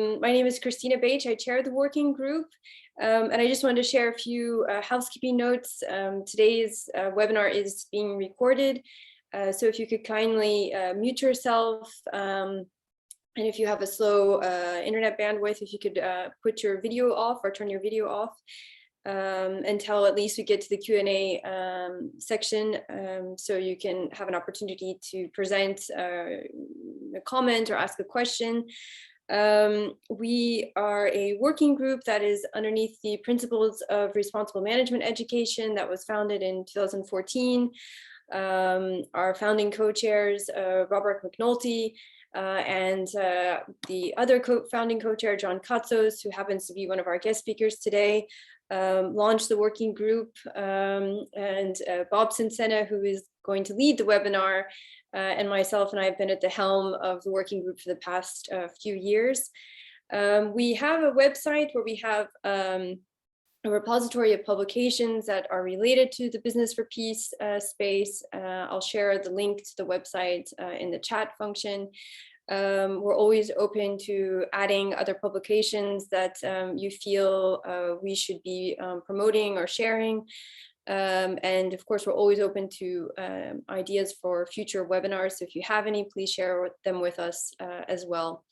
My name is Christina Bache. I chair the working group, and I just wanted to share a few housekeeping notes. Today's webinar is being recorded, so if you could kindly mute yourself, and if you have a slow internet bandwidth, if you could put your video off or turn your video off until at least we get to the Q&A section, so you can have an opportunity to present a comment or ask a question. We are a working group that is underneath the Principles of Responsible Management Education that was founded in 2014. Our founding co-chairs, Robert McNulty, and the other founding co-chair, John Katzos, who happens to be one of our guest speakers today, launched the working group, and Bob Sinsena, who is going to lead the webinar, and myself and I have been at the helm of the working group for the past few years. We have a website where we have a repository of publications that are related to the Business for Peace space. I'll share the link to the website in the chat function. We're always open to adding other publications that you feel we should be promoting or sharing. And of course, we're always open to ideas for future webinars. So if you have any, please share them with us as well.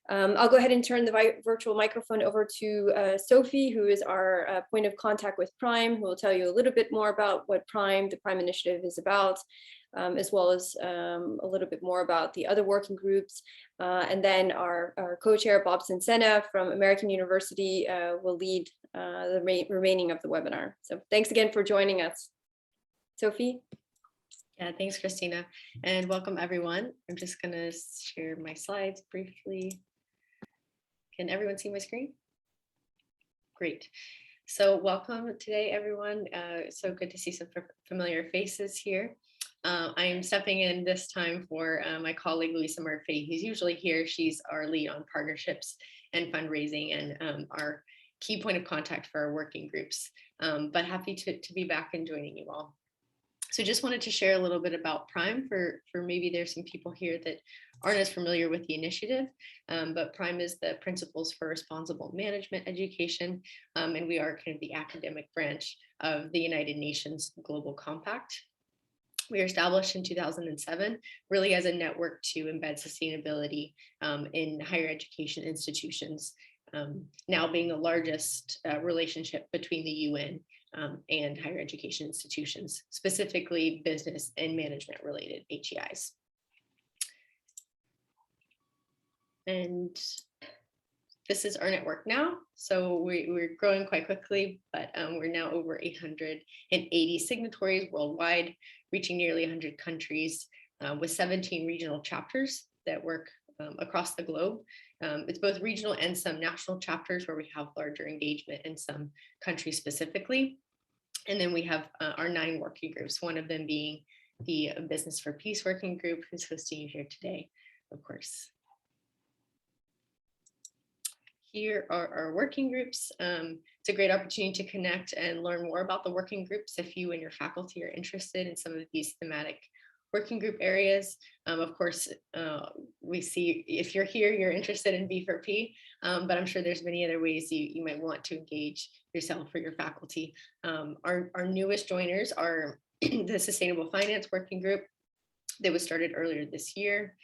I'll go ahead and turn the virtual microphone over to Sophie, who is our point of contact with Prime, who will tell you a little bit more about what the Prime initiative is about, as well as a little bit more about the other working groups. And then our co-chair, Bob Sinsena from American University, will lead the remaining of the webinar. So thanks again for joining us. Sophie? Yeah, thanks, Christina, and welcome everyone. I'm just gonna share my slides briefly. Can everyone see my screen? Great. So welcome today, everyone. So good to see some familiar faces here. I am stepping in this time for my colleague, Louisa Murphy, who's usually here. She's our lead on partnerships and fundraising and our key point of contact for our working groups. But happy to be back and joining you all. So just wanted to share a little bit about Prime for maybe there's some people here that aren't as familiar with the initiative, but Prime is the Principles for Responsible Management Education, and we are kind of the academic branch of the United Nations Global Compact. We were established in 2007, really as a network to embed sustainability in higher education institutions, now being the largest relationship between the UN and higher education institutions, specifically business and management related HEIs. And this is our network now. So we're growing quite quickly, but we're now over 880 signatories worldwide, reaching nearly 100 countries with 17 regional chapters that work across the globe. It's both regional and some national chapters where we have larger engagement in some countries specifically. And then we have our 9 working groups, one of them being the Business for Peace working group, who's hosting you here today, of course. Here are our working groups. It's a great opportunity to connect and learn more about the working groups if you and your faculty are interested in some of these thematic working group areas. Of course, we see if you're here, you're interested in B4P, but I'm sure there's many other ways you might want to engage yourself or your faculty. Our newest joiners are the Sustainable Finance Working Group that was started earlier this year.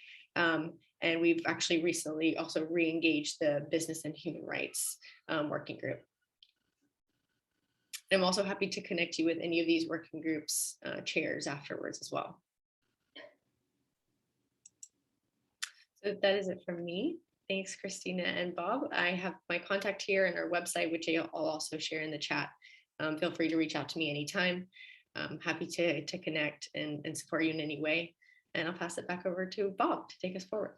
And we've actually recently also re-engaged the Business and Human Rights Working Group. I'm also happy to connect you with any of these working groups chairs afterwards as well. So that is it from me. Thanks, Christina and Bob. I have my contact here and our website, which I'll also share in the chat. Feel free to reach out to me anytime. I'm happy to connect and support you in any way. And I'll pass it back over to Bob to take us forward.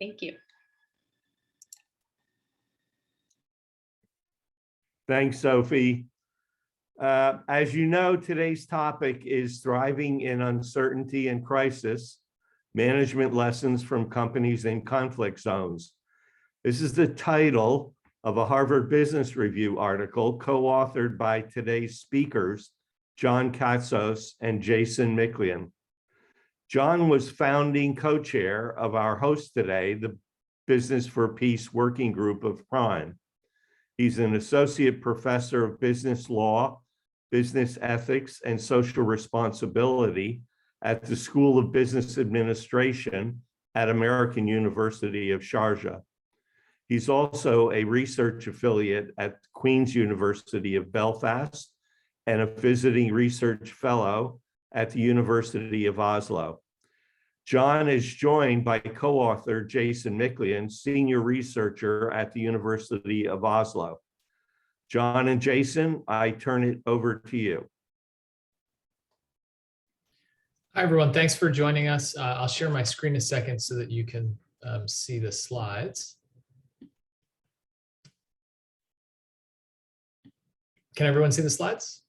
Thank you. Thanks, Sophie. As you know, today's topic is Thriving in Uncertainty and Crisis, Management Lessons from Companies in Conflict Zones. This is the title of a Harvard Business Review article co-authored by today's speakers, John Katzos and Jason Miklian. John was founding co-chair of our host today, the Business for Peace Working Group of PRIME. He's an associate professor of business law, business ethics, and social responsibility at the School of Business Administration at American University of Sharjah. He's also a research affiliate at Queen's University of Belfast and a visiting research fellow at the University of Oslo. John is joined by co-author Jason Miklian, senior researcher at the University of Oslo. John and Jason, I turn it over to you. Hi, everyone. Thanks for joining us. I'll share my screen in a second so that you can see the slides. Can everyone see the slides?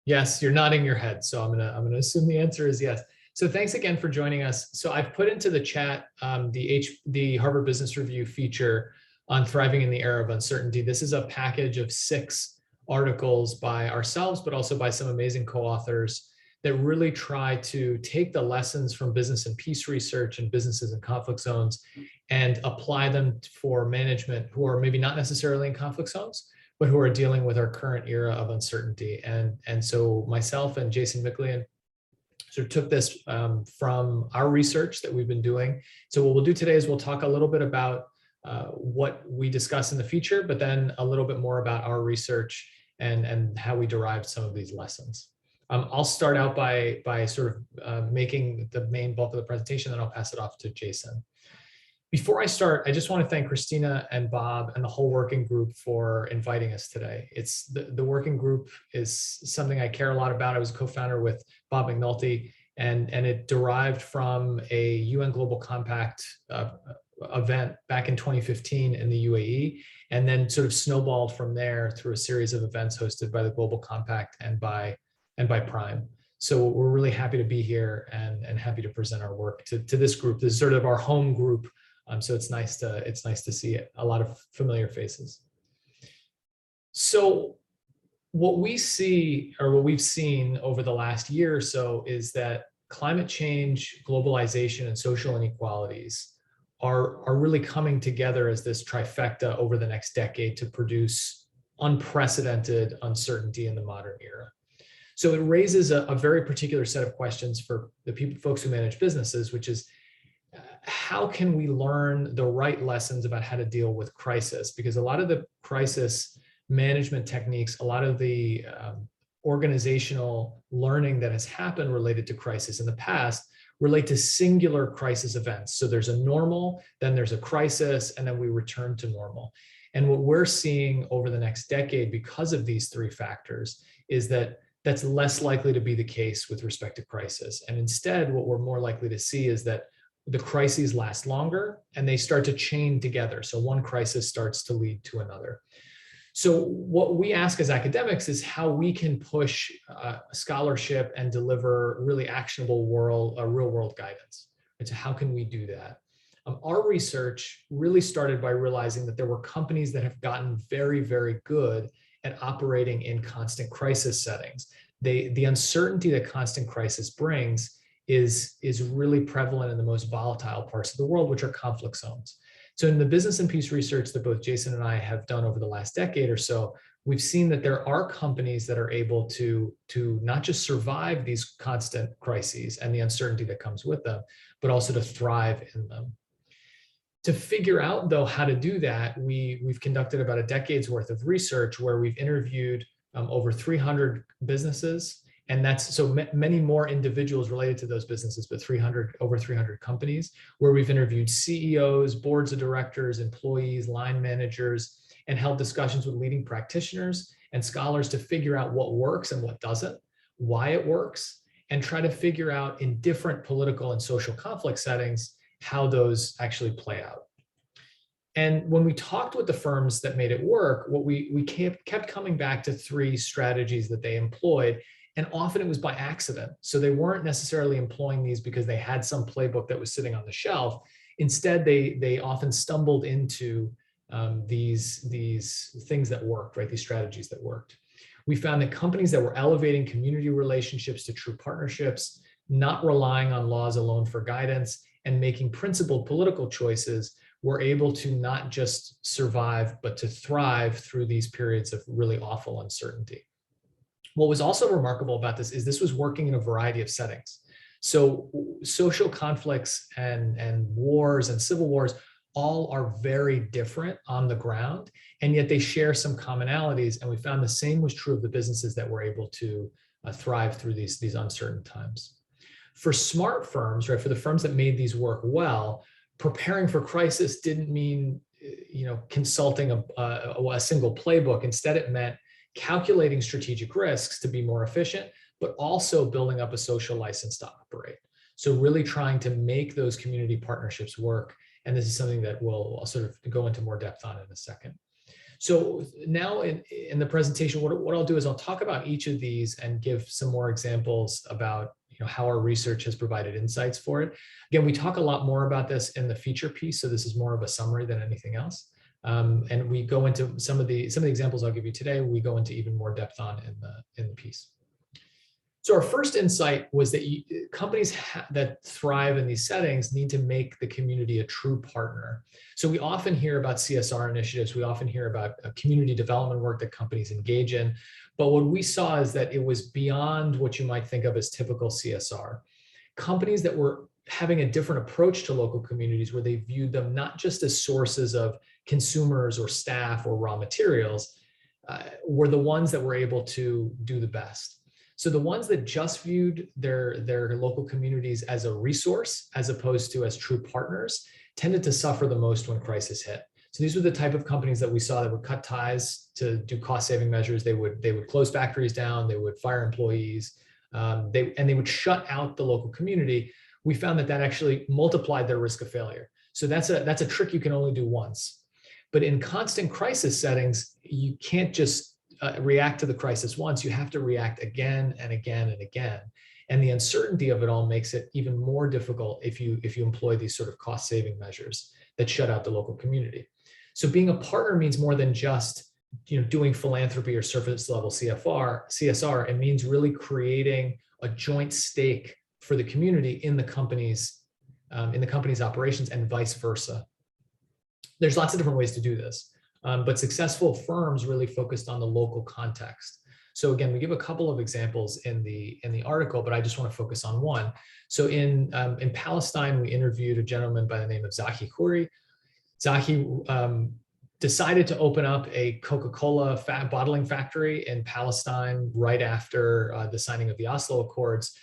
Yes, you're nodding your head, so I'm gonna assume the answer is yes. So thanks again for joining us. So I've put into the chat the Harvard Business Review feature on thriving in the era of uncertainty. This is a package of 6 articles by ourselves, but also by some amazing co-authors that really try to take the lessons from business and peace research and businesses in conflict zones and apply them for management who are maybe not necessarily in conflict zones, but who are dealing with our current era of uncertainty. And so myself and Jason Miklian sort of took this from our research that we've been doing. So what we'll do today is we'll talk a little bit about what we discuss in the feature, but then a little bit more about our research and how we derived some of these lessons. I'll start out by sort of making the main bulk of the presentation, then I'll pass it off to Jason. Before I start, I just want to thank Christina and Bob and the whole working group for inviting us today. It's the working group is something I care a lot about. I was a co-founder with Bob McNulty, and it derived from a UN Global Compact event back in 2015 in the UAE, and then sort of snowballed from there through a series of events hosted by the Global Compact and by PRIME. So we're really happy to be here and happy to present our work to this group. This is sort of our home group. So it's nice to see a lot of familiar faces. So what we see, or what we've seen over the last year or so, is that climate change, globalization, and social inequalities are really coming together as this trifecta over the next decade to produce unprecedented uncertainty in the modern era. So it raises a very particular set of questions for the folks who manage businesses, which is, how can we learn the right lessons about how to deal with crisis? Because a lot of the crisis management techniques, a lot of the organizational learning that has happened related to crisis in the past relate to singular crisis events. So there's a normal, then there's a crisis, and then we return to normal. And what we're seeing over the next decade because of these 3 factors is that that's less likely to be the case with respect to crisis. And instead, what we're more likely to see is that the crises last longer and they start to chain together. So one crisis starts to lead to another. So what we ask as academics is how we can push scholarship and deliver really actionable real world guidance. And so how can we do that? Our research really started by realizing that there were companies that have gotten very, very good at operating in constant crisis settings. The uncertainty that constant crisis brings is really prevalent in the most volatile parts of the world, which are conflict zones. So in the business and peace research that both Jason and I have done over the last decade or so, we've seen that there are companies that are able to not just survive these constant crises and the uncertainty that comes with them, but also to thrive in them. To figure out, though, how to do that, we've conducted about a decade's worth of research where we've interviewed over 300 businesses. And that's so many more individuals related to those businesses, but over 300 companies, where we've interviewed CEOs, boards of directors, employees, line managers, and held discussions with leading practitioners and scholars to figure out what works and what doesn't, why it works, and try to figure out in different political and social conflict settings how those actually play out. And when we talked with the firms that made it work, what we kept coming back to 3 strategies that they employed. And often it was by accident. So they weren't necessarily employing these because they had some playbook that was sitting on the shelf. Instead, they often stumbled into these things that worked, right? These strategies that worked. We found that companies that were elevating community relationships to true partnerships, not relying on laws alone for guidance, and making principled political choices, we're able to not just survive, but to thrive through these periods of really awful uncertainty. What was also remarkable about this was working in a variety of settings. So social conflicts and wars and civil wars all are very different on the ground, and yet they share some commonalities. And we found the same was true of the businesses that were able to thrive through these uncertain times. For smart firms, right, for the firms that made these work well, preparing for crisis didn't mean, consulting a single playbook. Instead, it meant calculating strategic risks to be more efficient, but also building up a social license to operate. So really trying to make those community partnerships work. And this is something that we'll sort of go into more depth on in a second. So now in the presentation, what I'll do is I'll talk about each of these and give some more examples about how our research has provided insights for it. Again, we talk a lot more about this in the feature piece, so this is more of a summary than anything else. And we go into some of the examples I'll give you today. We go into even more depth on in the piece. So our first insight was that companies that thrive in these settings need to make the community a true partner. So we often hear about CSR initiatives. We often hear about community development work that companies engage in. But what we saw is that it was beyond what you might think of as typical CSR. Companies that were having a different approach to local communities, where they viewed them not just as sources of consumers or staff or raw materials, were the ones that were able to do the best. So the ones that just viewed their local communities as a resource, as opposed to as true partners, tended to suffer the most when crisis hit. So these were the type of companies that we saw that would cut ties to do cost-saving measures. They would close factories down. They would fire employees. They would shut out the local community. We found that actually multiplied their risk of failure. So that's a trick you can only do once. But in constant crisis settings, you can't just react to the crisis once. You have to react again and again and again. And the uncertainty of it all makes it even more difficult if you employ these sort of cost-saving measures that shut out the local community. So being a partner means more than just doing philanthropy or surface level CSR. It means really creating a joint stake for the community in the company's operations, and vice versa. There's lots of different ways to do this. But successful firms really focused on the local context. So again, we give a couple of examples in the article, but I just want to focus on one. So in Palestine, we interviewed a gentleman by the name of Zahi Khoury. Zahi decided to open up a Coca-Cola bottling factory in Palestine right after the signing of the Oslo Accords,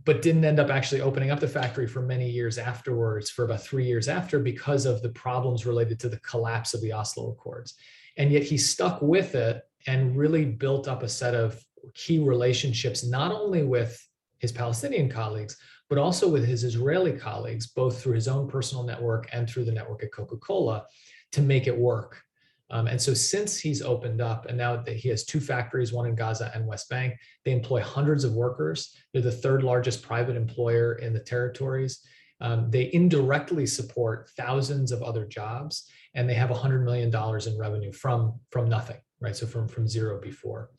but didn't end up actually opening up the factory for many years afterwards, for about 3 years after, because of the problems related to the collapse of the Oslo Accords. And yet he stuck with it and really built up a set of key relationships, not only with his Palestinian colleagues, but also with his Israeli colleagues, both through his own personal network and through the network at Coca-Cola, to make it work. And so since he's opened up, and now that he has 2 factories, one in Gaza and West Bank, they employ hundreds of workers. They're the 3rd largest private employer in the territories. They indirectly support thousands of other jobs, and they have $100 million in revenue from nothing, right? So from zero before.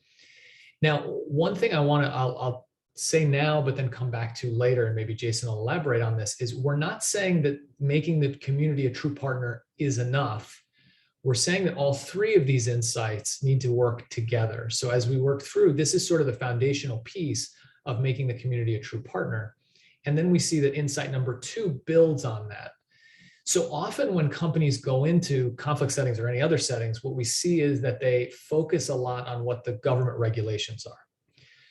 Now, one thing I'll say now, but then come back to later, and maybe Jason will elaborate on this, is we're not saying that making the community a true partner is enough. We're saying that all 3 of these insights need to work together. So as we work through, this is sort of the foundational piece of making the community a true partner. And then we see that insight number 2 builds on that. So often when companies go into conflict settings or any other settings, what we see is that they focus a lot on what the government regulations are.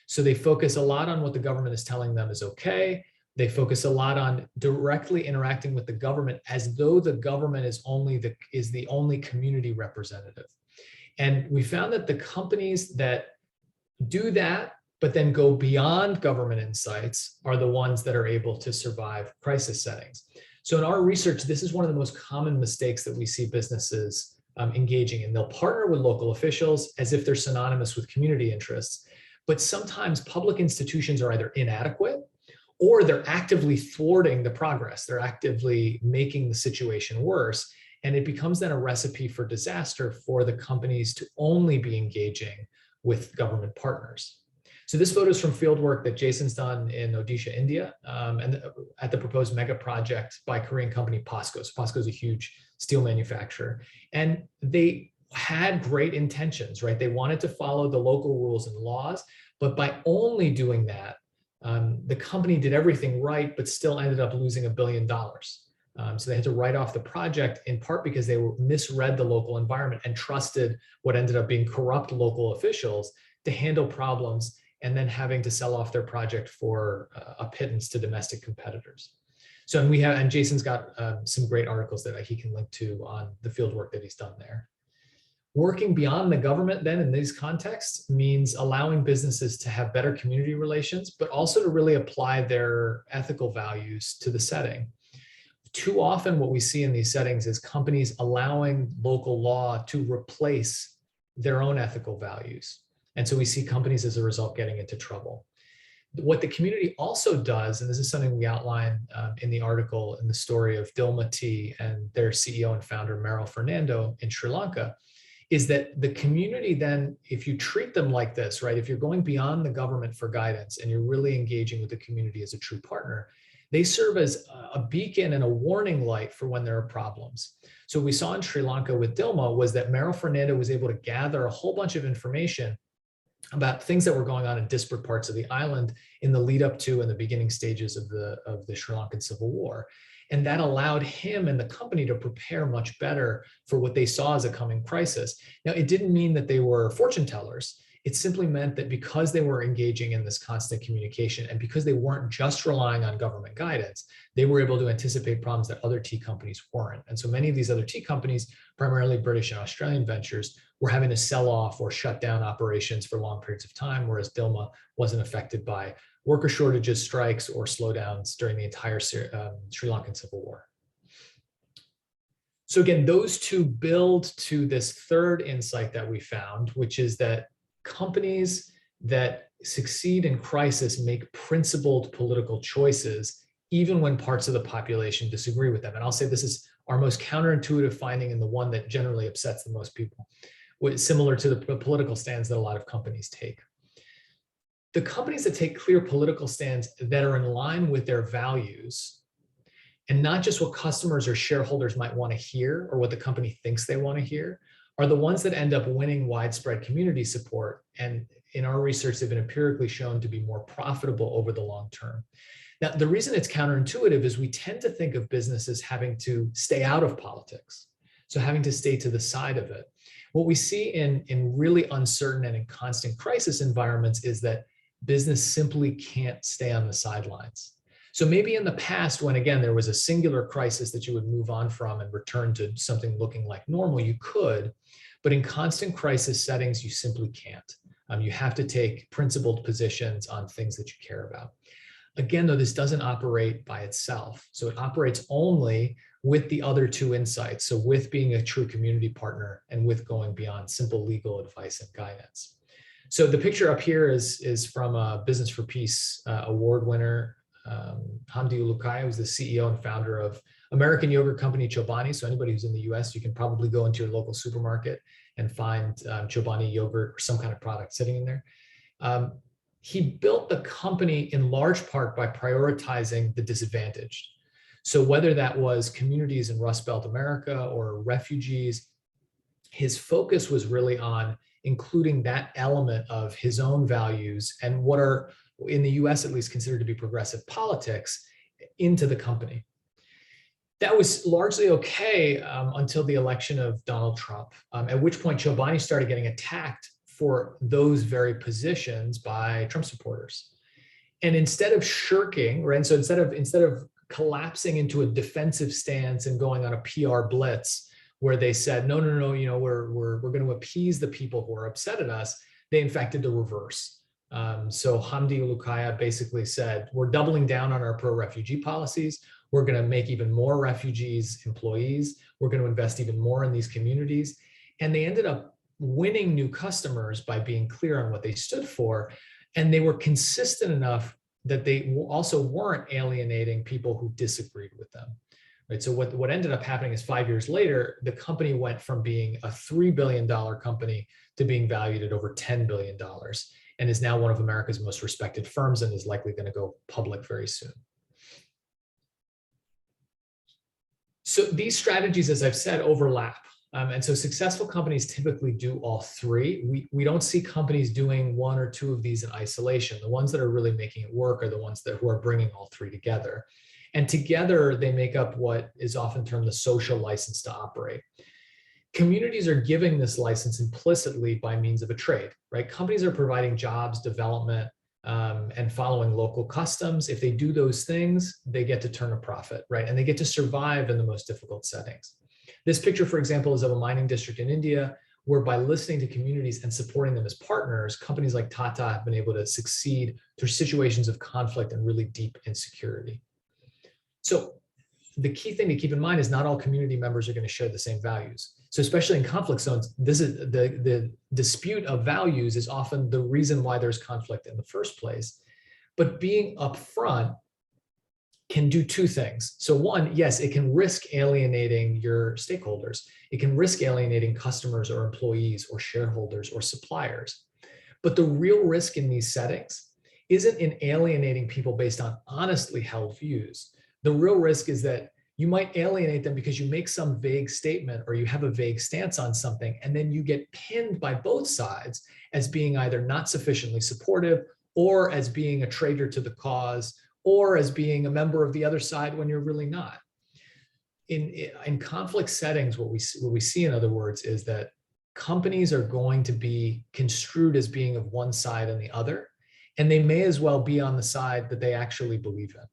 So they focus a lot on what the government is telling them is okay. They focus a lot on directly interacting with the government as though the government is the only community representative. And we found that the companies that do that, but then go beyond government insights, are the ones that are able to survive crisis settings. So in our research, this is one of the most common mistakes that we see businesses engaging in. They'll partner with local officials as if they're synonymous with community interests, but sometimes public institutions are either inadequate, or they're actively thwarting the progress. They're actively making the situation worse. And it becomes then a recipe for disaster for the companies to only be engaging with government partners. So this photo is from field work that Jason's done in Odisha, India, and at the proposed mega project by Korean company POSCO. So POSCO is a huge steel manufacturer, and they had great intentions, right? They wanted to follow the local rules and laws, but by only doing that, the company did everything right, but still ended up losing $1 billion. So they had to write off the project in part because they misread the local environment and trusted what ended up being corrupt local officials to handle problems, and then having to sell off their project for a pittance to domestic competitors. So, and Jason's got some great articles that he can link to on the field work that he's done there. Working beyond the government then in these contexts means allowing businesses to have better community relations, but also to really apply their ethical values to the setting. Too often what we see in these settings is companies allowing local law to replace their own ethical values. And so we see companies as a result getting into trouble. What the community also does, and this is something we outline in the article in the story of Dilma T and their CEO and founder, Meryl Fernando in Sri Lanka, is that the community then, if you treat them like this, right, if you're going beyond the government for guidance and you're really engaging with the community as a true partner, they serve as a beacon and a warning light for when there are problems. So what we saw in Sri Lanka with Dilma was that Meryl Fernando was able to gather a whole bunch of information about things that were going on in disparate parts of the island in the lead up to and the beginning stages of the Sri Lankan Civil War. And that allowed him and the company to prepare much better for what they saw as a coming crisis. Now, it didn't mean that they were fortune tellers. It simply meant that because they were engaging in this constant communication and because they weren't just relying on government guidance, they were able to anticipate problems that other tea companies weren't. And so many of these other tea companies, primarily British and Australian ventures, were having to sell off or shut down operations for long periods of time, whereas Dilma wasn't affected by worker shortages, strikes, or slowdowns during the entire Sri Lankan Civil War. So again, those two build to this third insight that we found, which is that companies that succeed in crisis make principled political choices, even when parts of the population disagree with them. And I'll say this is our most counterintuitive finding and the one that generally upsets the most people, similar to the political stands that a lot of companies take. The companies that take clear political stands that are in line with their values, and not just what customers or shareholders might want to hear or what the company thinks they want to hear, are the ones that end up winning widespread community support. And in our research, they've been empirically shown to be more profitable over the long term. Now, the reason it's counterintuitive is we tend to think of businesses having to stay out of politics, so having to stay to the side of it. What we see in really uncertain and in constant crisis environments is that business simply can't stay on the sidelines. So maybe in the past, when again, there was a singular crisis that you would move on from and return to something looking like normal, you could, but in constant crisis settings, you simply can't. You have to take principled positions on things that you care about. Again, though, this doesn't operate by itself. So it operates only with the other two insights. So with being a true community partner and with going beyond simple legal advice and guidance. So the picture up here is from a Business for Peace award winner, Hamdi Ulukaya, who's the CEO and founder of American yogurt company Chobani. So anybody who's in the US, you can probably go into your local supermarket and find Chobani yogurt or some kind of product sitting in there. He built the company in large part by prioritizing the disadvantaged. So whether that was communities in Rust Belt America or refugees, his focus was really on including that element of his own values and what are, in the US at least, considered to be progressive politics into the company. That was largely okay until the election of Donald Trump, at which point Chobani started getting attacked for those very positions by Trump supporters. And instead of shirking, right, so instead of collapsing into a defensive stance and going on a PR blitz where they said, no, we're going to appease the people who are upset at us, they in fact did the reverse. So Hamdi Ulukaya basically said, we're doubling down on our pro-refugee policies. We're going to make even more refugees employees. We're going to invest even more in these communities. And they ended up winning new customers by being clear on what they stood for. And they were consistent enough that they also weren't alienating people who disagreed with them. Right? So what ended up happening is 5 years later, the company went from being a $3 billion company to being valued at over $10 billion. and is now one of America's most respected firms and is likely going to go public very soon. So these strategies, as I've said, overlap. And so successful companies typically do all three. We don't see companies doing one or two of these in isolation. The ones that are really making it work are the ones who are bringing all three together. And together they make up what is often termed the social license to operate. Communities are giving this license implicitly by means of a trade, right? Companies are providing jobs, development, and following local customs. If they do those things, they get to turn a profit, right? And they get to survive in the most difficult settings. This picture, for example, is of a mining district in India, where by listening to communities and supporting them as partners, companies like Tata have been able to succeed through situations of conflict and really deep insecurity. So the key thing to keep in mind is not all community members are going to share the same values. So especially in conflict zones, this is the dispute of values is often the reason why there's conflict in the first place. But being upfront can do two things. So one, yes, it can risk alienating your stakeholders. It can risk alienating customers or employees or shareholders or suppliers. But the real risk in these settings isn't in alienating people based on honestly held views. The real risk is that you might alienate them because you make some vague statement or you have a vague stance on something, and then you get pinned by both sides as being either not sufficiently supportive or as being a traitor to the cause or as being a member of the other side when you're really not. In conflict settings, what we see, in other words, is that companies are going to be construed as being of one side and the other, and they may as well be on the side that they actually believe in.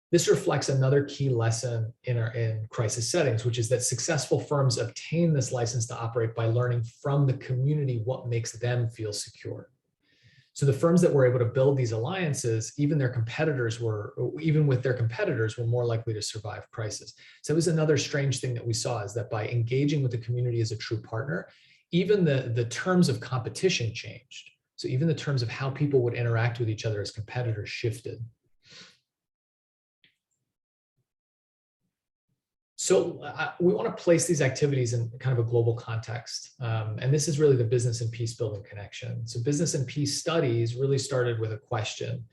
This reflects another key lesson in crisis settings, which is that successful firms obtain this license to operate by learning from the community what makes them feel secure. So the firms that were able to build these alliances, even with their competitors, were more likely to survive crisis. So it was another strange thing that we saw, is that by engaging with the community as a true partner, even the terms of competition changed. So even the terms of how people would interact with each other as competitors shifted. So we want to place these activities in kind of a global context. And this is really the business and peace building connection. So business and peace studies really started with a question: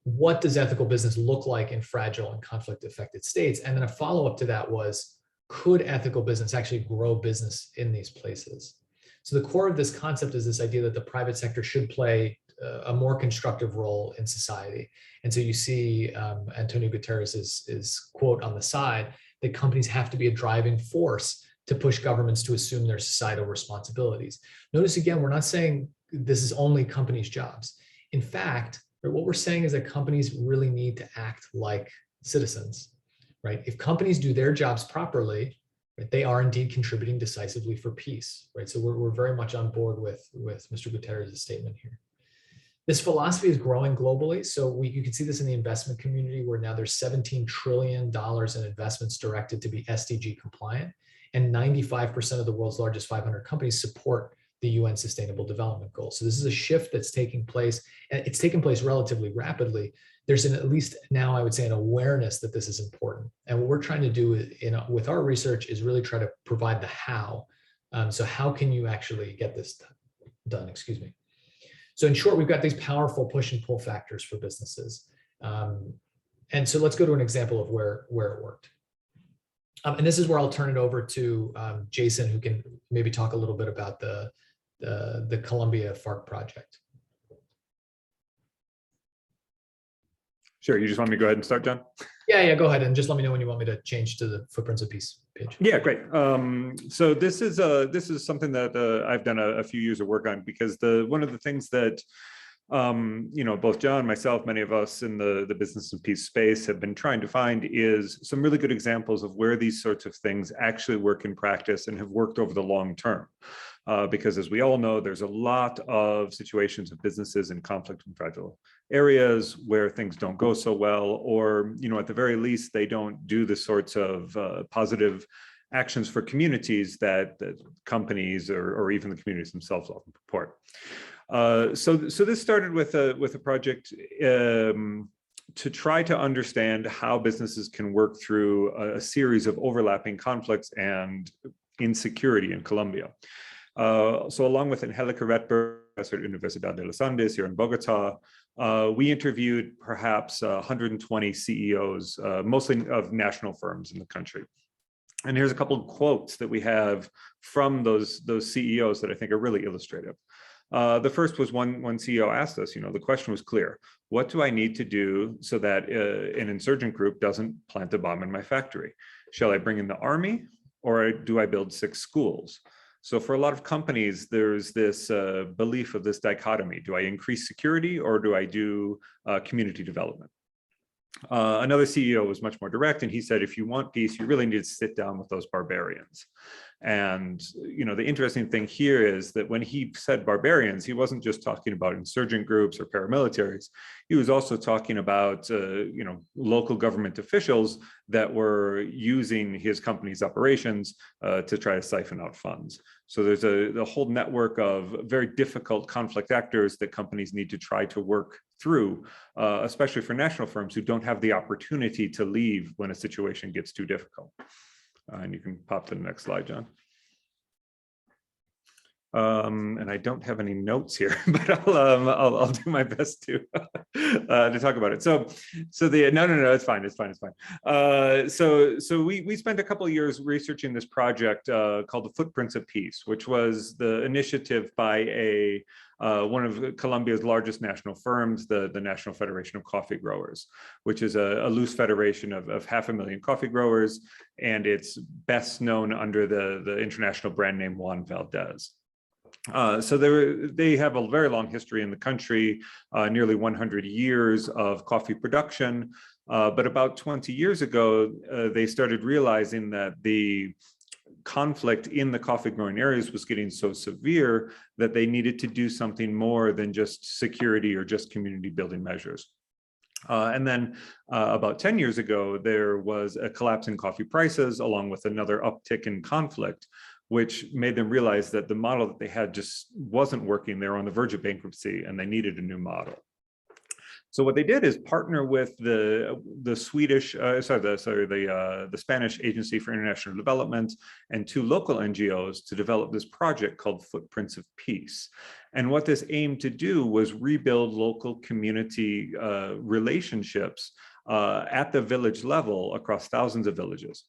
what does ethical business look like in fragile and conflict affected states? And then a follow-up to that was, could ethical business actually grow business in these places? So the core of this concept is this idea that the private sector should play a more constructive role in society. And so you see Antonio Guterres' quote on the side, that companies have to be a driving force to push governments to assume their societal responsibilities. Notice again, we're not saying this is only companies' jobs. In fact, what we're saying is that companies really need to act like citizens, right? If companies do their jobs properly, right, they are indeed contributing decisively for peace, right? So we're very much on board with Mr. Guterres' statement here. This philosophy is growing globally. So you can see this in the investment community, where now there's $17 trillion in investments directed to be SDG compliant, and 95% of the world's largest 500 companies support the UN Sustainable Development Goals. So this is a shift that's taking place, and it's taken place relatively rapidly. There's at least now, I would say, an awareness that this is important. And what we're trying to do with our research is really try to provide the how. So how can you actually get this done? Excuse me. So in short, we've got these powerful push and pull factors for businesses. And so let's go to an example of where it worked. And this is where I'll turn it over to Jason, who can maybe talk a little bit about the Colombia FARC project. Sure, you just want me to go ahead and start, John? Yeah, go ahead and just let me know when you want me to change to the Footprints of Peace page. Yeah, great. So this is something that I've done a few years of work on, because one of the things that both John, myself, many of us in the business and peace space have been trying to find is some really good examples of where these sorts of things actually work in practice and have worked over the long term. Because as we all know, there's a lot of situations of businesses in conflict and fragile areas where things don't go so well, or, at the very least, they don't do the sorts of positive actions for communities that companies or even the communities themselves often purport. So this started with a project to try to understand how businesses can work through a series of overlapping conflicts and insecurity in Colombia. So along with Angelica Retberg professor at Universidad de los Andes here in Bogota. We interviewed perhaps 120 CEOs, mostly of national firms in the country. And here's a couple of quotes that we have from those CEOs that I think are really illustrative. The first was one CEO asked us, the question was clear. What do I need to do so that an insurgent group doesn't plant a bomb in my factory? Shall I bring in the army, or do I build 6 schools? So for a lot of companies, there's this belief of this dichotomy. Do I increase security, or do I do community development? Another CEO was much more direct, and he said, if you want peace, you really need to sit down with those barbarians. And the interesting thing here is that when he said barbarians, he wasn't just talking about insurgent groups or paramilitaries. He was also talking about local government officials that were using his company's operations to try to siphon out funds. So there's a whole network of very difficult conflict actors that companies need to try to work through, especially for national firms who don't have the opportunity to leave when a situation gets too difficult. And you can pop to the next slide, John. And I don't have any notes here, but I'll do my best to talk about it. So no, it's fine. So we spent a couple of years researching this project called the Footprints of Peace, which was the initiative by one of Colombia's largest national firms, the National Federation of Coffee Growers, which is a loose federation of 500,000 coffee growers, and it's best known under the international brand name Juan Valdez. So they have a very long history in the country, nearly 100 years of coffee production. But about 20 years ago, they started realizing that the conflict in the coffee growing areas was getting so severe that they needed to do something more than just security or just community building measures. And then about 10 years ago, there was a collapse in coffee prices along with another uptick in conflict, which made them realize that the model that they had just wasn't working. They were on the verge of bankruptcy and they needed a new model. So what they did is partner with the Spanish Agency for International Development and 2 local NGOs to develop this project called Footprints of Peace. And what this aimed to do was rebuild local community relationships at the village level across thousands of villages.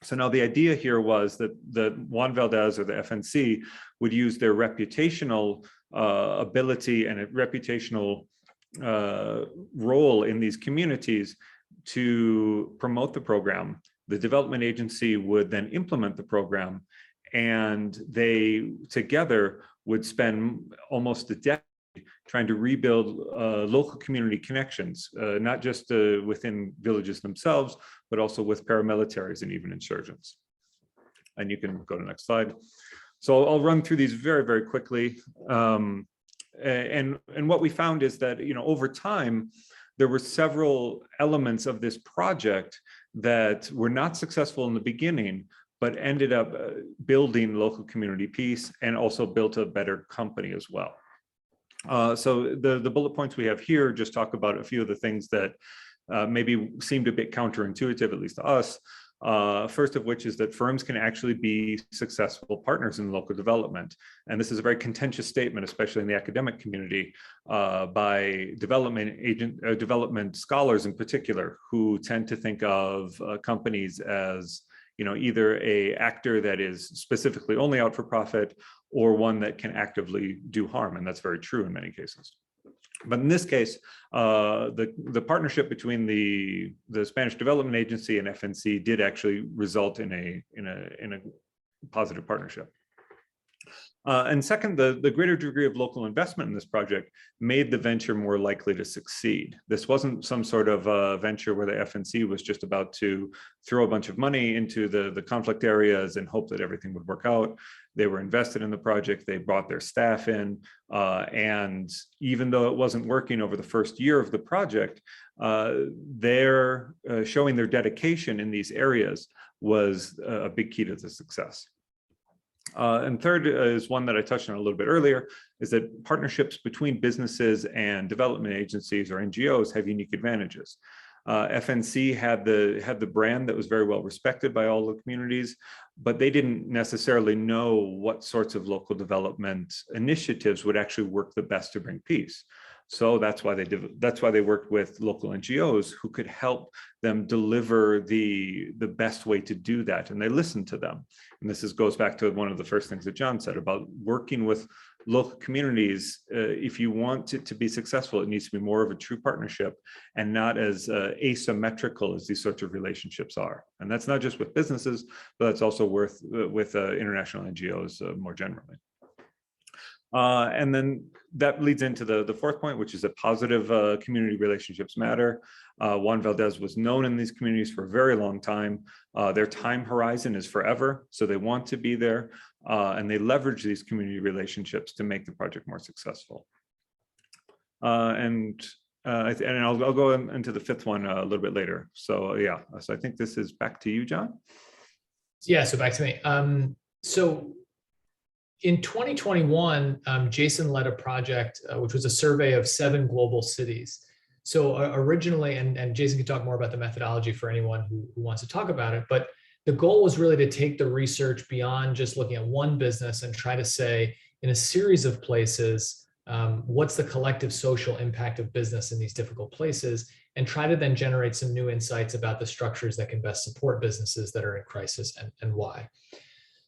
So now the idea here was that the Juan Valdez or the FNC would use their reputational ability and a reputational role in these communities to promote the program. The development agency would then implement the program, and they together would spend almost a decade trying to rebuild local community connections, not just within villages themselves, but also with paramilitaries and even insurgents. And you can go to the next slide. So I'll run through these very, very quickly. And what we found is that, over time, there were several elements of this project that were not successful in the beginning, but ended up building local community peace and also built a better company as well. So the bullet points we have here just talk about a few of the things that maybe seemed a bit counterintuitive, at least to us. First of which is that firms can actually be successful partners in local development. And this is a very contentious statement, especially in the academic community, by development scholars in particular, who tend to think of companies as either an actor that is specifically only out for profit or one that can actively do harm. And that's very true in many cases. But in this case, the partnership between the Spanish Development Agency and FNC did actually result in a positive partnership. And second, the greater degree of local investment in this project made the venture more likely to succeed. This wasn't some sort of venture where the FNC was just about to throw a bunch of money into the conflict areas and hope that everything would work out. They were invested in the project, they brought their staff in, and even though it wasn't working over the first year of the project, they're showing their dedication in these areas was a big key to the success. And third is one that I touched on a little bit earlier, is that partnerships between businesses and development agencies or NGOs have unique advantages. FNC had the brand that was very well respected by all the communities, but they didn't necessarily know what sorts of local development initiatives would actually work the best to bring peace. So that's why they worked with local NGOs who could help them deliver the best way to do that, and they listened to them. And this goes back to one of the first things that John said about working with local communities. If you want it to be successful, it needs to be more of a true partnership and not as asymmetrical as these sorts of relationships are. And that's not just with businesses, but that's also with international NGOs more generally. And then that leads into the fourth point, which is that positive community relationships matter. Juan Valdez was known in these communities for a very long time. Their time horizon is forever, so they want to be there, and they leverage these community relationships to make the project more successful. And I'll go into the fifth one a little bit later. So yeah, so I think this is back to you, John. Yeah, so back to me. So in 2021, Jason led a project, which was a survey of 7 global cities. So originally, and Jason can talk more about the methodology for anyone who wants to talk about it, but the goal was really to take the research beyond just looking at one business and try to say, in a series of places, what's the collective social impact of business in these difficult places, and try to then generate some new insights about the structures that can best support businesses that are in crisis and why.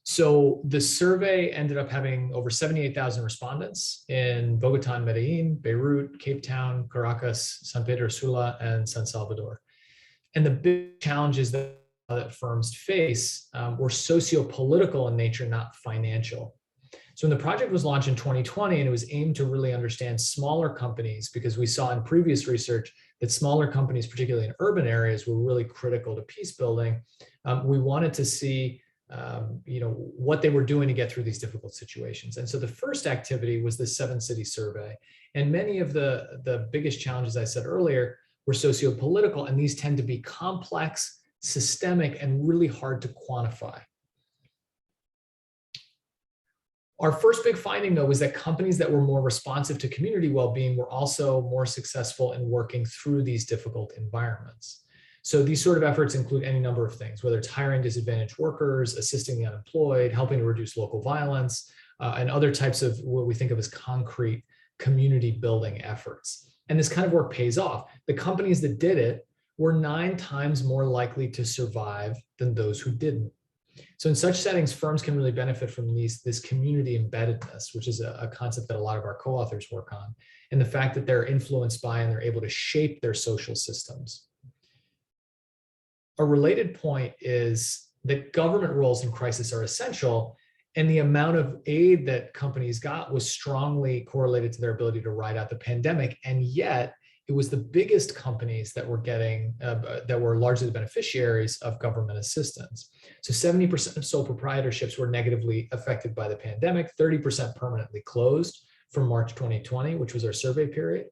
So the survey ended up having over 78,000 respondents in Bogota and Medellin, Beirut, Cape Town, Caracas, San Pedro Sula, and San Salvador. And the big challenges that firms face were socio-political in nature, not financial. So when the project was launched in 2020, and it was aimed to really understand smaller companies, because we saw in previous research that smaller companies, particularly in urban areas, were really critical to peace building. We wanted to see what they were doing to get through these difficult situations. And so the first activity was the 7-city survey. And many of the biggest challenges I said earlier were socio-political, and these tend to be complex, systemic, and really hard to quantify. Our first big finding, though, was that companies that were more responsive to community well-being were also more successful in working through these difficult environments. So these sort of efforts include any number of things, whether it's hiring disadvantaged workers, assisting the unemployed, helping to reduce local violence, and other types of what we think of as concrete community building efforts. And this kind of work pays off. The companies that did it were 9 times more likely to survive than those who didn't. So in such settings, firms can really benefit from this community embeddedness, which is a concept that a lot of our co-authors work on, and the fact that they're influenced by and they're able to shape their social systems. A related point is that government roles in crisis are essential, and the amount of aid that companies got was strongly correlated to their ability to ride out the pandemic, and yet it was the biggest companies that were getting, that were largely the beneficiaries of government assistance. So 70% of sole proprietorships were negatively affected by the pandemic, 30% permanently closed from March 2020, which was our survey period.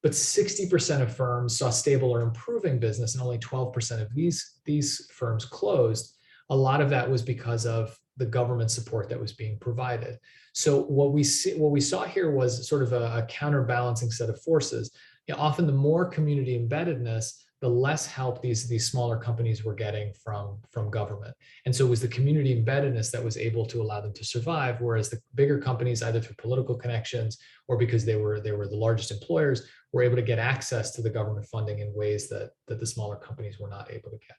But 60% of firms saw stable or improving business, and only 12% of these firms closed. A lot of that was because of the government support that was being provided. So what we saw here was sort of a counterbalancing set of forces. Often the more community embeddedness, the less help these smaller companies were getting from government. And so it was the community embeddedness that was able to allow them to survive, whereas the bigger companies, either through political connections or because they were the largest employers, were able to get access to the government funding in ways that the smaller companies were not able to get.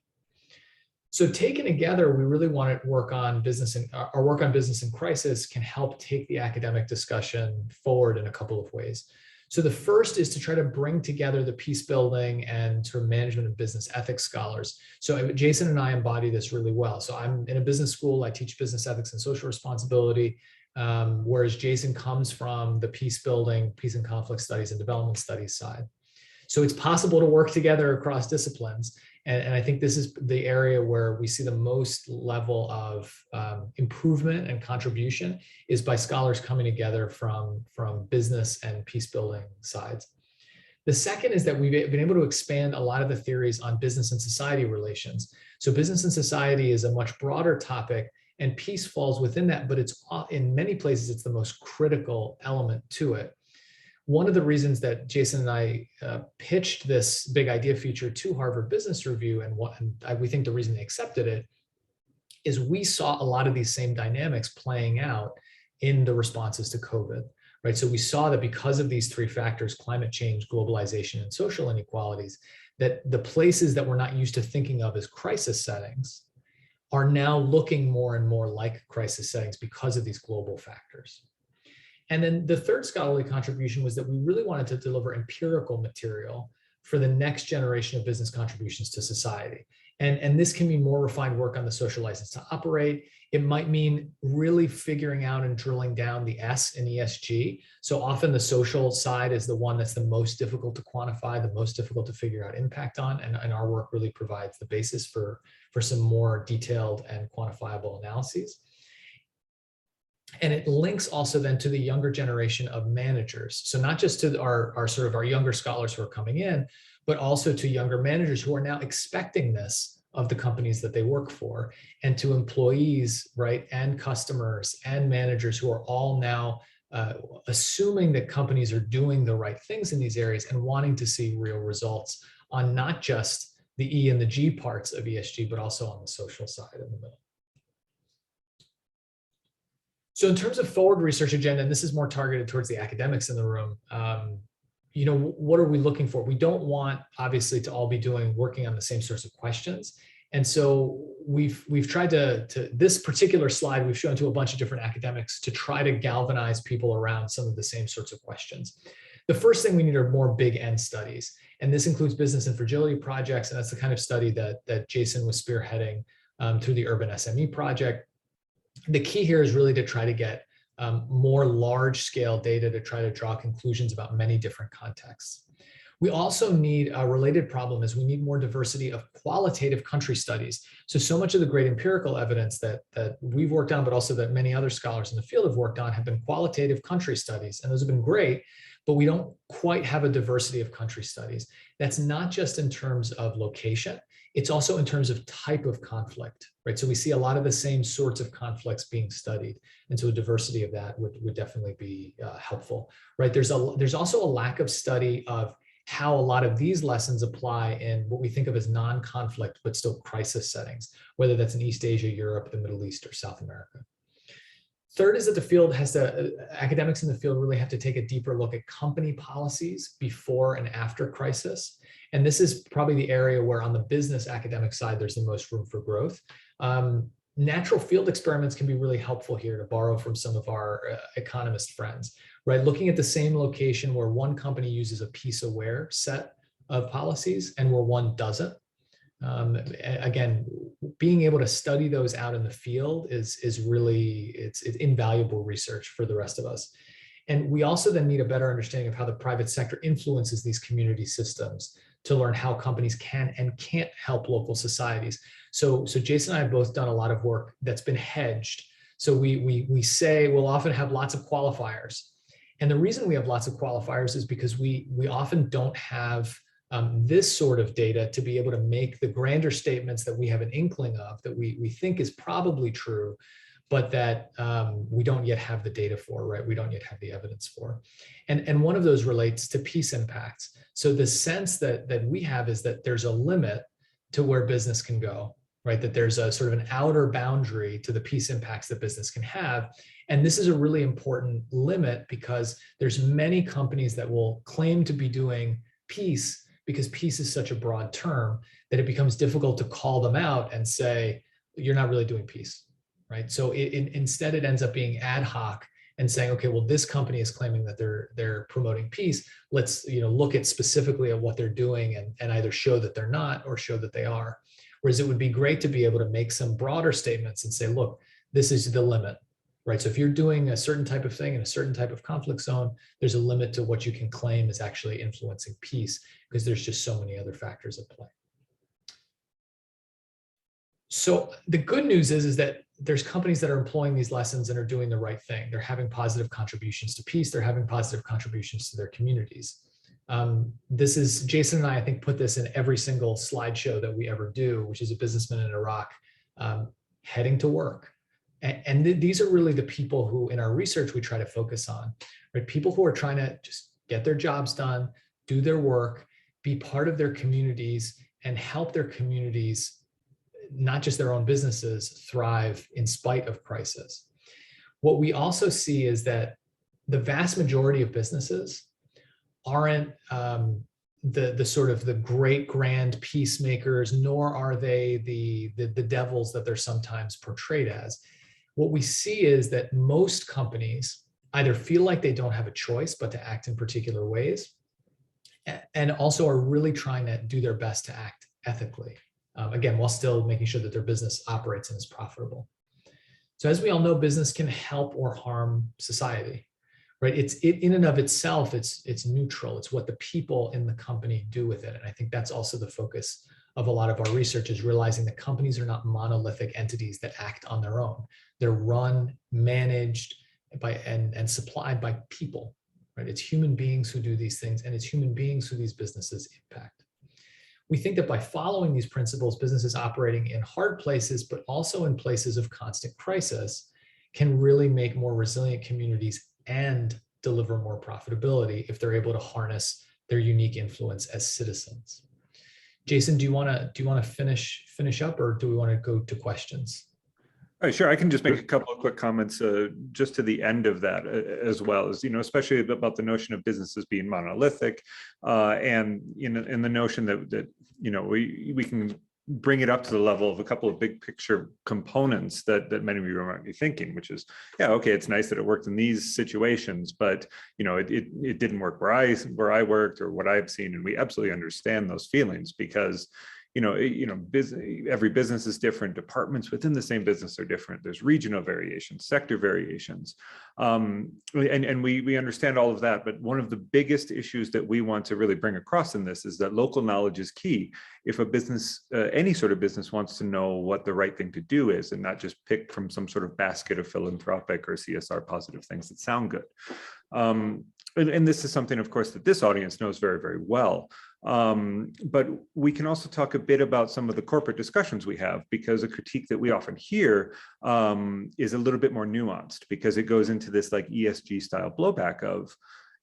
So taken together, we really want to work on business, and our work on business in crisis can help take the academic discussion forward in a couple of ways. So the first is to try to bring together the peace building and sort of management and business ethics scholars. So Jason and I embody this really well. So I'm in a business school, I teach business ethics and social responsibility, whereas Jason comes from the peace building, peace and conflict studies and development studies side. So it's possible to work together across disciplines. And I think this is the area where we see the most level of improvement and contribution is by scholars coming together from business and peace building sides. The second is that we've been able to expand a lot of the theories on business and society relations. So business and society is a much broader topic, and peace falls within that, but it's in many places, it's the most critical element to it. one of the reasons that Jason and I pitched this big idea feature to Harvard Business Review, and we think the reason they accepted it is we saw a lot of these same dynamics playing out in the responses to COVID, right? So we saw that because of these three factors, climate change, globalization, and social inequalities, that the places that we're not used to thinking of as crisis settings are now looking more and more like crisis settings because of these global factors. And then the third scholarly contribution was that we really wanted to deliver empirical material for the next generation of business contributions to society. And this can mean more refined work on the social license to operate. It might mean really figuring out and drilling down the S in ESG. So often the social side is the one that's the most difficult to quantify, the most difficult to figure out impact on. And our work really provides the basis for some more detailed and quantifiable analyses. And it links also then to the younger generation of managers. So not just to our younger scholars who are coming in, but also to younger managers who are now expecting this of the companies that they work for, and to employees, right, and customers and managers who are all now assuming that companies are doing the right things in these areas and wanting to see real results on not just the E and the G parts of ESG, but also on the social side in the middle. So in terms of forward research agenda, and this is more targeted towards the academics in the room, what are we looking for? We don't want, obviously, to all be working on the same sorts of questions. And so we've tried to this particular slide, we've shown to a bunch of different academics to try to galvanize people around some of the same sorts of questions. The first thing we need are more big N studies. And this includes business and fragility projects. And that's the kind of study that Jason was spearheading through the Urban SME project. The key here is really to try to get more large-scale data to try to draw conclusions about many different contexts. We also need a related problem is we need more diversity of qualitative country studies. So much of the great empirical evidence that we've worked on, but also that many other scholars in the field have worked on, have been qualitative country studies, and those have been great, but we don't quite have a diversity of country studies. That's not just in terms of location, it's also in terms of type of conflict, right? So we see a lot of the same sorts of conflicts being studied. And so a diversity of that would definitely be helpful, right? There's also a lack of study of how a lot of these lessons apply in what we think of as non-conflict, but still crisis settings, whether that's in East Asia, Europe, the Middle East, or South America. Third is that the field academics in the field really have to take a deeper look at company policies before and after crisis. And this is probably the area where on the business academic side, there's the most room for growth. Natural field experiments can be really helpful here, to borrow from some of our economist friends, right? Looking at the same location where one company uses a peace-aware set of policies and where one doesn't. Again, being able to study those out in the field is really, it's invaluable research for the rest of us. And we also then need a better understanding of how the private sector influences these community systems to learn how companies can and can't help local societies. So Jason and I have both done a lot of work that's been hedged. So we say we'll often have lots of qualifiers. And the reason we have lots of qualifiers is because we often don't have this sort of data to be able to make the grander statements that we have an inkling of, that we think is probably true, but that we don't yet have the data for, right? We don't yet have the evidence for. And one of those relates to peace impacts. So the sense that we have is that there's a limit to where business can go, right? That there's a sort of an outer boundary to the peace impacts that business can have. And this is a really important limit because there's many companies that will claim to be doing peace, because peace is such a broad term that it becomes difficult to call them out and say, you're not really doing peace, right? So instead it ends up being ad hoc and saying, okay, well, this company is claiming that they're promoting peace. Let's look at specifically at what they're doing and either show that they're not or show that they are. Whereas it would be great to be able to make some broader statements and say, look, this is the limit, right? So if you're doing a certain type of thing in a certain type of conflict zone, there's a limit to what you can claim is actually influencing peace, because there's just so many other factors at play. So the good news is that there's companies that are employing these lessons and are doing the right thing. They're having positive contributions to peace. They're having positive contributions to their communities. This is, Jason and I think, put this in every single slideshow that we ever do, which is a businessman in Iraq heading to work. And these are really the people who, in our research, we try to focus on, right? People who are trying to just get their jobs done, do their work, be part of their communities, and help their communities, not just their own businesses, thrive in spite of crisis. What we also see is that the vast majority of businesses aren't the sort of the great grand peacemakers, nor are they the devils that they're sometimes portrayed as. What we see is that most companies either feel like they don't have a choice but to act in particular ways, and also are really trying to do their best to act ethically, again, while still making sure that their business operates and is profitable. So as we all know, business can help or harm society, right? It in and of itself, it's neutral. It's what the people in the company do with it. And I think that's also the focus of a lot of our research, is realizing that companies are not monolithic entities that act on their own. They're run, managed by and supplied by people, right? It's human beings who do these things, and it's human beings who these businesses impact. We think that by following these principles, businesses operating in hard places, but also in places of constant crisis, can really make more resilient communities and deliver more profitability if they're able to harness their unique influence as citizens. Jason, do you want to finish up, or do we want to go to questions? All right, sure. I can just make a couple of quick comments just to the end of that, as well as, especially about the notion of businesses being monolithic, and in the notion that we can bring it up to the level of a couple of big picture components that many of you might be thinking, which is, yeah, okay, it's nice that it worked in these situations, but it didn't work where I worked or what I've seen, and we absolutely understand those feelings because every business is different. Departments within the same business are different. There's regional variations, sector variations, and we understand all of that. But one of the biggest issues that we want to really bring across in this is that local knowledge is key. If a business, any sort of business, wants to know what the right thing to do is, and not just pick from some sort of basket of philanthropic or CSR positive things that sound good. And this is something, of course, that this audience knows very, very well. But we can also talk a bit about some of the corporate discussions we have, because a critique that we often hear is a little bit more nuanced, because it goes into this like ESG style blowback of,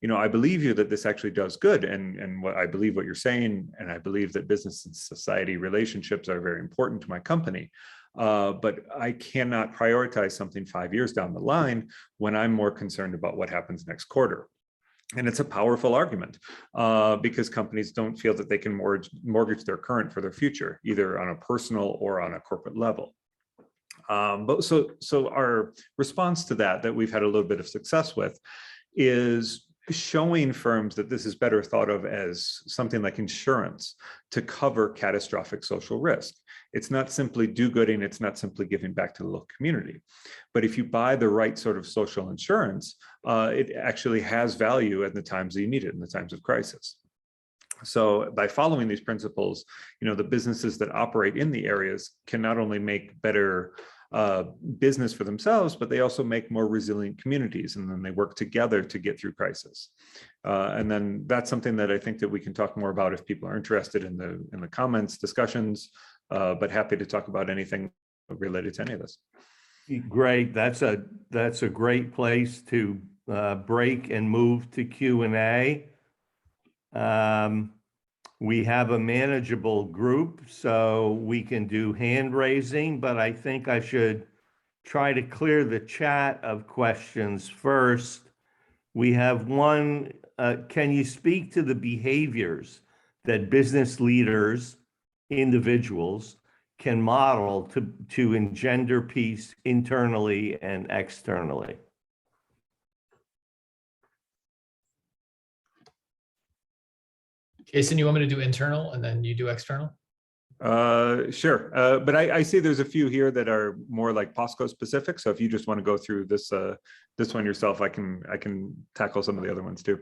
I believe you that this actually does good, and what I believe what you're saying, and I believe that business and society relationships are very important to my company. But I cannot prioritize something 5 years down the line when I'm more concerned about what happens next quarter. And it's a powerful argument because companies don't feel that they can mortgage their current for their future, either on a personal or on a corporate level. But so our response to that we've had a little bit of success with is showing firms that this is better thought of as something like insurance to cover catastrophic social risk. It's not simply do-gooding, it's not simply giving back to the local community. But if you buy the right sort of social insurance, it actually has value at the times that you need it, in the times of crisis. So by following these principles, the businesses that operate in the areas can not only make better business for themselves, but they also make more resilient communities, and then they work together to get through crisis. And then that's something that I think that we can talk more about if people are interested in the comments, discussions, but happy to talk about anything related to any of this. Great. That's a great place to break and move to Q&A. We have a manageable group, so we can do hand raising, but I think I should try to clear the chat of questions first. We have one, can you speak to the behaviors that business leaders, individuals, can model to engender peace internally and externally? Jason, you want me to do internal and then you do external? Sure, but I see there's a few here that are more like POSCO specific. So if you just want to go through this one yourself, I can tackle some of the other ones too.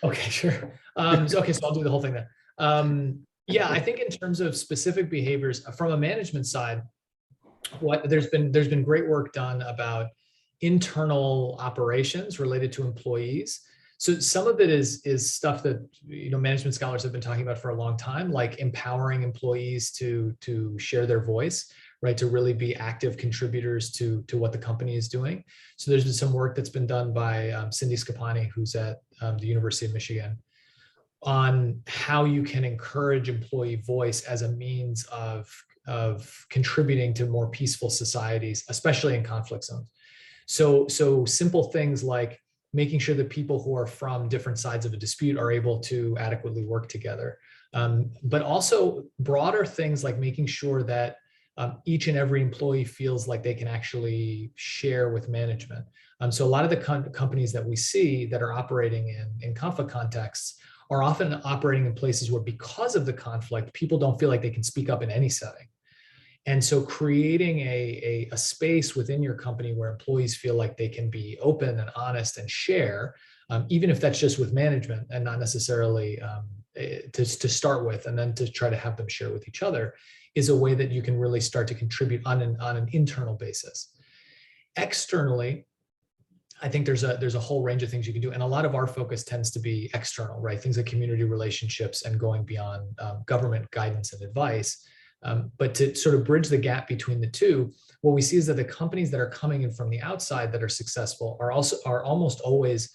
Okay, sure. So I'll do the whole thing then. Yeah, I think in terms of specific behaviors from a management side, there's been great work done about internal operations related to employees. So some of it is stuff that management scholars have been talking about for a long time, like empowering employees to share their voice, right, to really be active contributors to what the company is doing. So there's been some work that's been done by Cindy Scapani, who's at the University of Michigan, on how you can encourage employee voice as a means of contributing to more peaceful societies, especially in conflict zones. So simple things like making sure that people who are from different sides of a dispute are able to adequately work together. But also broader things like making sure that each and every employee feels like they can actually share with management. So a lot of the companies that we see that are operating in conflict contexts are often operating in places where, because of the conflict, people don't feel like they can speak up in any setting. And so creating a space within your company where employees feel like they can be open and honest and share, even if that's just with management and not necessarily to start with, and then to try to have them share with each other, is a way that you can really start to contribute on an internal basis. Externally, I think there's a whole range of things you can do. And a lot of our focus tends to be external, right? Things like community relationships and going beyond government guidance and advice. But to sort of bridge the gap between the two, what we see is that the companies that are coming in from the outside that are successful are almost always,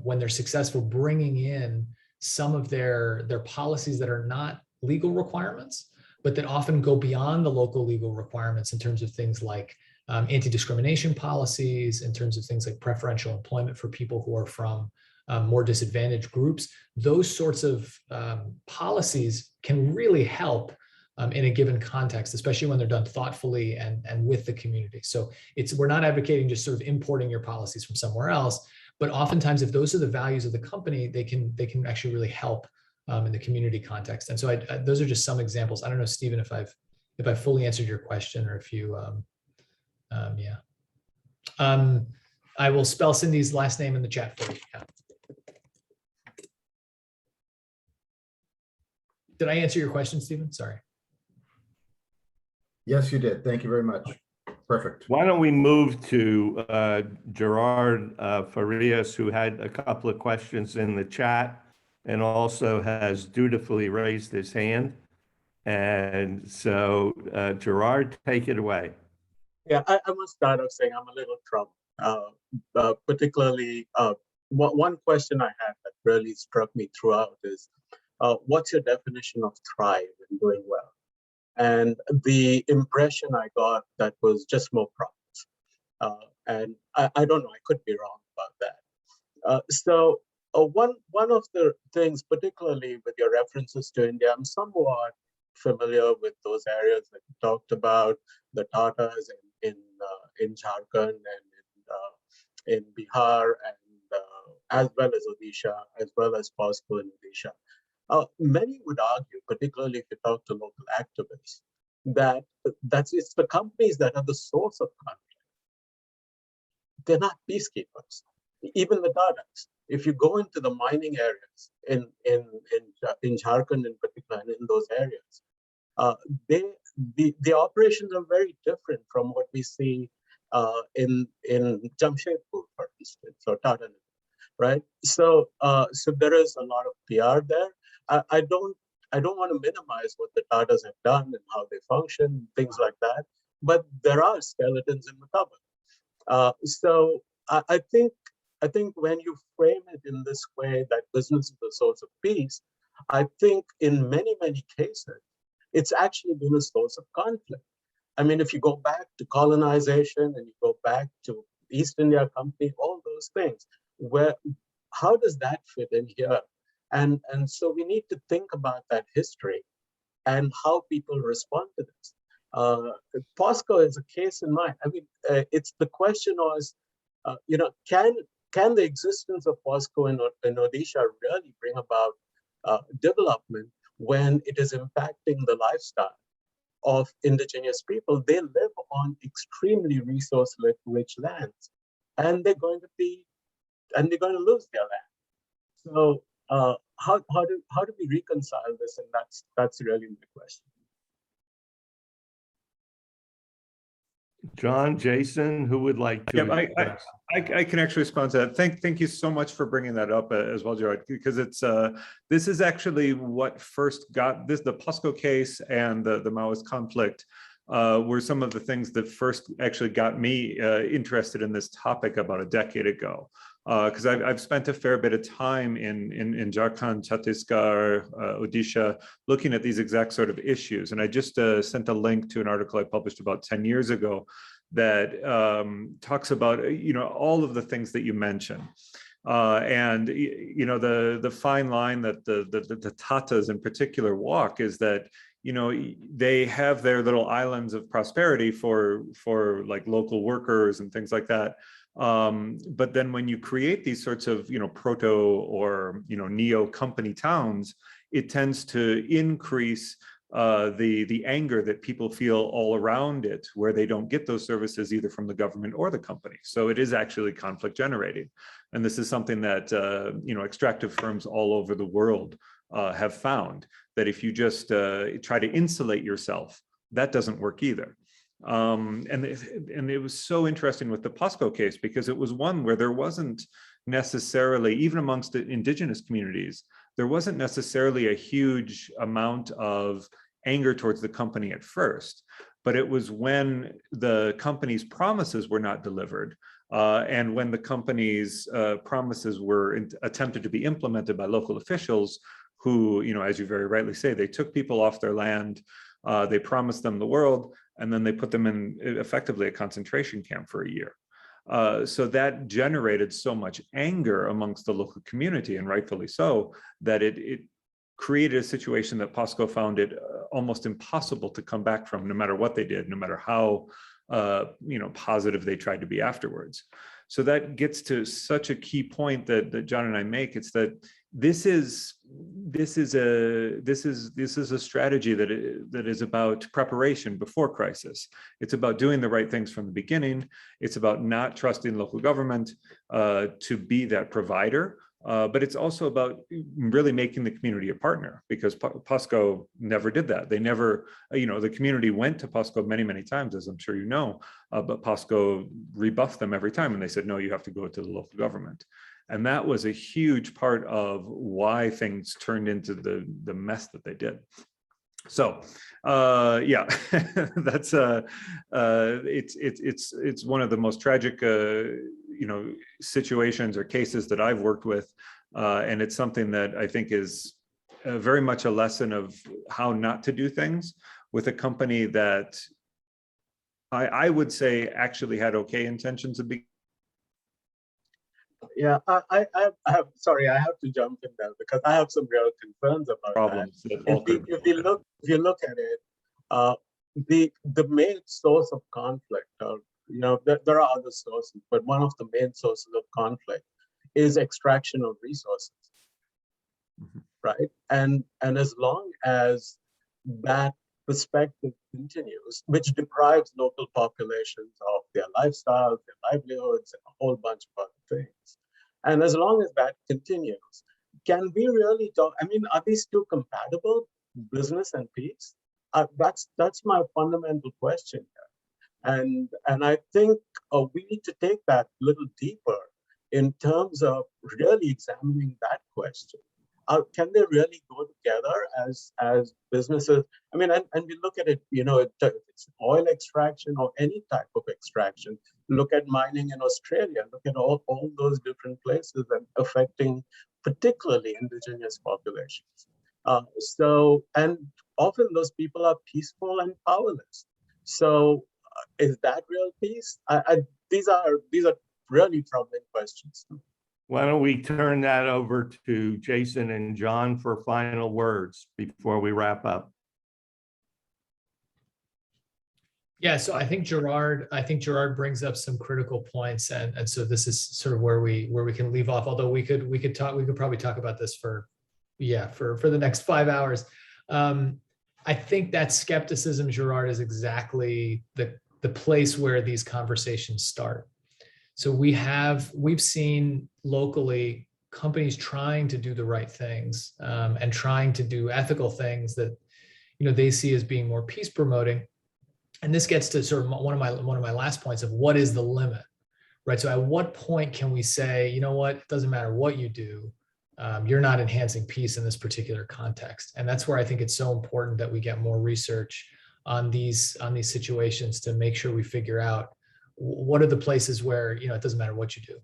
when they're successful, bringing in some of their policies that are not legal requirements, but that often go beyond the local legal requirements in terms of things like anti-discrimination policies, in terms of things like preferential employment for people who are from more disadvantaged groups. Those sorts of policies can really help in a given context, especially when they're done thoughtfully and with the community. So we're not advocating just sort of importing your policies from somewhere else, but oftentimes if those are the values of the company, they can actually really help in the community context. And so those are just some examples. I don't know, Stephen, if I've fully answered your question, or if you, yeah. I will spell Cindy's last name in the chat for you. Yeah. Did I answer your question, Stephen? Sorry. Yes, you did. Thank you very much. Perfect. Why don't we move to Gerard Farias, who had a couple of questions in the chat and also has dutifully raised his hand. And so, Gerard, take it away. Yeah, I must start off saying I'm a little troubled. Particularly, one question I had that really struck me throughout is, what's your definition of thrive and doing well? And the impression I got that was just more profits. And I don't know, I could be wrong about that. So one of the things, particularly with your references to India, I'm somewhat familiar with those areas that you talked about, the Tatas in Jharkhand and in Bihar, and as well as Odisha, as well as POSCO in Odisha. Many would argue, particularly if you talk to local activists, that it's the companies that are the source of conflict. They're not peacekeepers. Even the Tatas. If you go into the mining areas in Jharkhand in particular, and in those areas, the operations are very different from what we see in Jamshedpur, for instance, or Tata, right? So there is a lot of PR there. I don't want to minimize what the Tatas have done and how they function, things like that. But there are skeletons in the cupboard. So I think when you frame it in this way, that business is the source of peace, I think in many cases, it's actually been a source of conflict. I mean, if you go back to colonization and you go back to East India Company, all those things, how does that fit in here? And so we need to think about that history and how people respond to this. POSCO is a case in mind. I mean, it's the question was, can the existence of POSCO in Odisha really bring about development when it is impacting the lifestyle of indigenous people? They live on extremely resource-rich lands, and they're going to lose their land. So how do we reconcile this? And that's really my question. John, Jason, who would like to? Yeah, I can actually respond to that. Thank you so much for bringing that up as well, Gerard, because this is actually what first got this, the POSCO case and the Maoist conflict were some of the things that first actually got me interested in this topic about a decade ago. Because I've spent a fair bit of time in Jharkhand, Chhattisgarh, Odisha, looking at these exact sort of issues. And I just sent a link to an article I published about 10 years ago that talks about, all of the things that you mentioned. And, the fine line that the Tatas in particular walk is that, they have their little islands of prosperity for like local workers and things like that. But then when you create these sorts of, proto or, neo company towns, it tends to increase the anger that people feel all around it, where they don't get those services either from the government or the company. So it is actually conflict generating. And this is something that, extractive firms all over the world have found, that if you just try to insulate yourself, that doesn't work either. And it was so interesting with the POSCO case, because it was one where there wasn't necessarily, even amongst the indigenous communities, there wasn't necessarily a huge amount of anger towards the company at first, but it was when the company's promises were not delivered, and when the company's promises were attempted to be implemented by local officials who, as you very rightly say, they took people off their land, they promised them the world, and then they put them in effectively a concentration camp for a year. So that generated so much anger amongst the local community, and rightfully so, that it created a situation that POSCO found it almost impossible to come back from, no matter what they did, no matter how positive they tried to be afterwards. So that gets to such a key point that John and I make. It's that this is a strategy that is about preparation before crisis. It's about doing the right things from the beginning. It's about not trusting local government to be that provider. But it's also about really making the community a partner, because POSCO never did that. They never, the community went to POSCO many, many times, as I'm sure you know, but POSCO rebuffed them every time, and they said, no, you have to go to the local government. And that was a huge part of why things turned into the mess that they did. So, yeah, that's it's one of the most tragic, situations or cases that I've worked with, and it's something that I think is very much a lesson of how not to do things with a company that I would say actually had okay intentions at the beginning. Yeah, I have, sorry, I have to jump in there because I have some real concerns about Problems that. that If you look at it, the main source of conflict, or there are other sources, but one of the main sources of conflict is extraction of resources, right? And as long as that perspective continues, which deprives local populations of their lifestyles, their livelihoods, and a whole bunch of other things. And as long as that continues, can we really talk? I mean, are these two compatible, business and peace? That's my fundamental question here. And I think we need to take that a little deeper in terms of really examining that question. Can they really go together as businesses? I mean, and we look at it, it's oil extraction or any type of extraction. Look at mining in Australia. Look at all those different places and affecting particularly indigenous populations. And often those people are peaceful and powerless. So is that real peace? These are really troubling questions. Why don't we turn that over to Jason and John for final words before we wrap up? Yeah, so I think Gerard brings up some critical points, and so this is sort of where we can leave off. Although we could probably talk about this for the next 5 hours. I think that skepticism, Gerard, is exactly the place where these conversations start. So we've seen locally companies trying to do the right things and trying to do ethical things that they see as being more peace promoting. And this gets to sort of one of my last points of what is the limit, right? So at what point can we say, you know what, it doesn't matter what you do, you're not enhancing peace in this particular context. And that's where I think it's so important that we get more research on these situations to make sure we figure out what are the places where, you know, it doesn't matter what you do.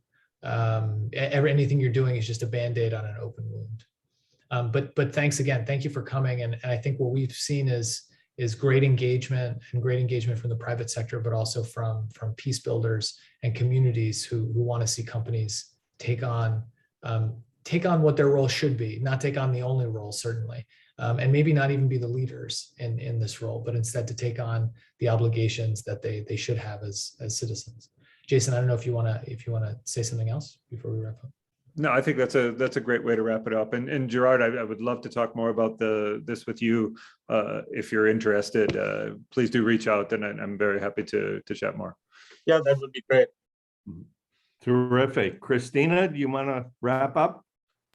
Anything you're doing is just a Band-Aid on an open wound. But thanks again. Thank you for coming. And I think what we've seen is great engagement from the private sector, but also from peace builders and communities who want to see companies take on what their role should be, not take on the only role, certainly, and maybe not even be the leaders in this role, but instead to take on the obligations that they should have as citizens. Jason, I don't know if you want to say something else before we wrap up. No, I think that's a great way to wrap it up. And Gerard, I would love to talk more about this with you. If you're interested, please do reach out, and I'm very happy to chat more. Yeah, that would be great. Terrific. Christina, do you want to wrap up?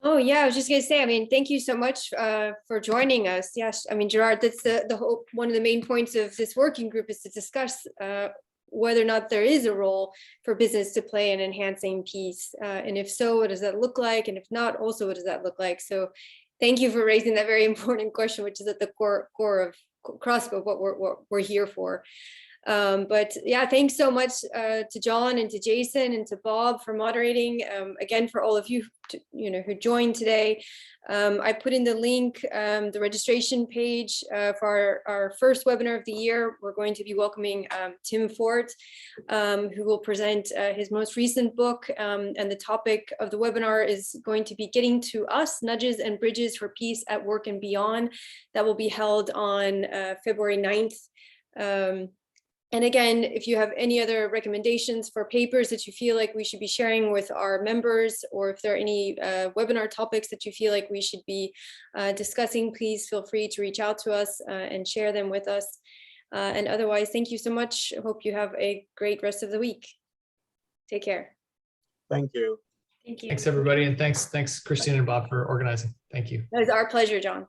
Oh yeah, I was just gonna say, I mean, thank you so much for joining us. Yes, I mean, Gerard, that's the whole, one of the main points of this working group is to discuss whether or not there is a role for business to play in enhancing peace. And if so, what does that look like? And if not, also, what does that look like? So thank you for raising that very important question, which is at the core of CROSP of what we're here for. But yeah, thanks so much to John and to Jason and to Bob for moderating. Again, for all of you, who joined today. I put in the link, the registration page for our first webinar of the year. We're going to be welcoming Tim Fort, who will present his most recent book. And the topic of the webinar is going to be Getting to Us, Nudges and Bridges for Peace at Work and Beyond. That will be held on February 9th. And again, if you have any other recommendations for papers that you feel like we should be sharing with our members, or if there are any webinar topics that you feel like we should be discussing, please feel free to reach out to us and share them with us. And otherwise, thank you so much. I hope you have a great rest of the week. Take care. Thank you. Thank you. Thanks, everybody. And thanks, Christina and Bob, for organizing. Thank you. It was our pleasure, John.